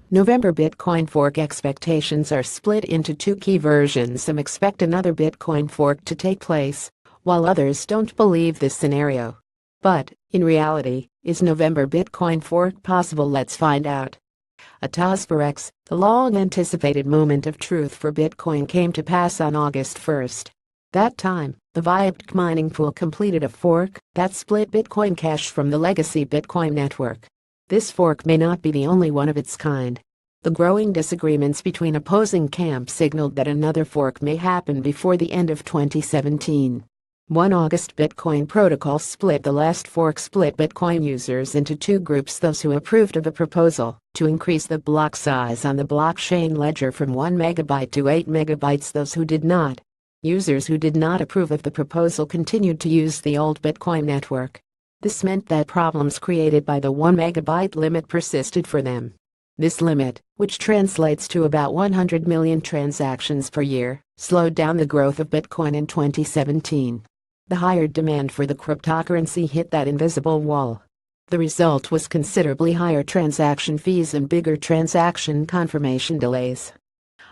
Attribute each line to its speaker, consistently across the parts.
Speaker 1: November Bitcoin fork expectations are split into two key versions. Some expect another Bitcoin fork to take place, while others don't believe this scenario. But, in reality, is November Bitcoin fork possible? Let's find out. A TOS4X, the long-anticipated moment of truth for Bitcoin, came to pass on August 1st. That time, the Vypt mining pool completed a fork that split Bitcoin Cash from the legacy Bitcoin network. This fork may not be the only one of its kind. The growing disagreements between opposing camps signaled that another fork may happen before the end of 2017. 1 August Bitcoin protocol split. The last fork split Bitcoin users into two groups: those who approved of a proposal to increase the block size on the blockchain ledger from 1 megabyte to 8 megabytes. Those who did not. Users who did not approve of the proposal continued to use the old Bitcoin network. This meant that problems created by the 1 megabyte limit persisted for them. This limit, which translates to about 100 million transactions per year, slowed down the growth of Bitcoin in 2017. The higher demand for the cryptocurrency hit that invisible wall. The result was considerably higher transaction fees and bigger transaction confirmation delays.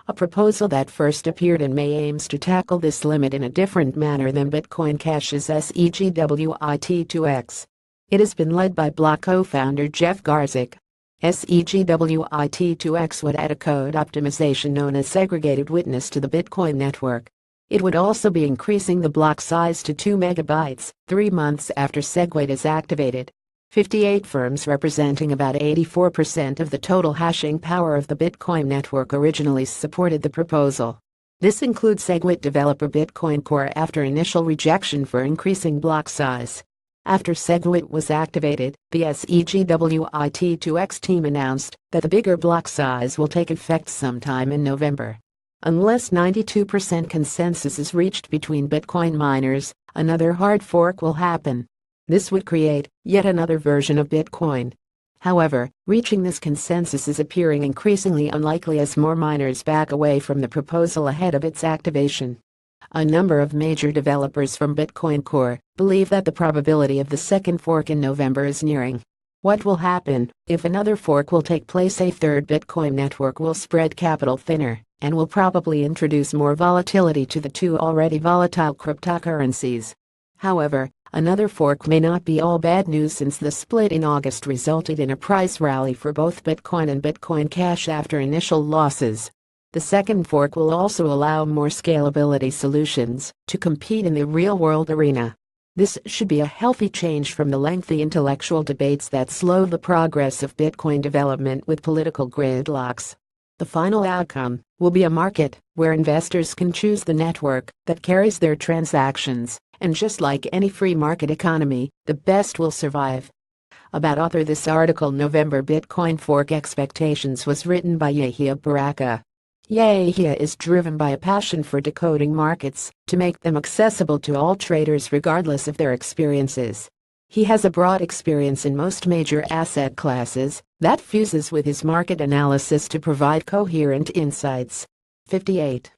Speaker 1: A proposal that first appeared in May aims to tackle this limit in a different manner than Bitcoin Cash's SEGWIT2X. It has been led by Block co-founder Jeff Garzik. SEGWIT2X would add a code optimization known as segregated witness to the Bitcoin network. It would also be increasing the block size to 2 megabytes, 3 months after SegWit is activated. 58 firms representing about 84% of the total hashing power of the Bitcoin network originally supported the proposal. This includes SegWit developer Bitcoin Core after initial rejection for increasing block size. After SegWit was activated, the SEGWIT2X team announced that the bigger block size will take effect sometime in November. Unless 92% consensus is reached between Bitcoin miners, another hard fork will happen. This would create yet another version of Bitcoin. However, reaching this consensus is appearing increasingly unlikely as more miners back away from the proposal ahead of its activation. A number of major developers from Bitcoin Core believe that the probability of the second fork in November is nearing. What will happen if another fork will take place? A third Bitcoin network will spread capital thinner and will probably introduce more volatility to the two already volatile cryptocurrencies. However, another fork may not be all bad news, since the split in August resulted in a price rally for both Bitcoin and Bitcoin Cash after initial losses. The second fork will also allow more scalability solutions to compete in the real-world arena. This should be a healthy change from the lengthy intellectual debates that slow the progress of Bitcoin development with political gridlocks. The final outcome will be a market where investors can choose the network that carries their transactions, and just like any free market economy, the best will survive. About author: this article, November Bitcoin Fork Expectations, was written by Yahia Baraka. Yahia is driven by a passion for decoding markets to make them accessible to all traders regardless of their experiences. He has a broad experience in most major asset classes that fuses with his market analysis to provide coherent insights. 58.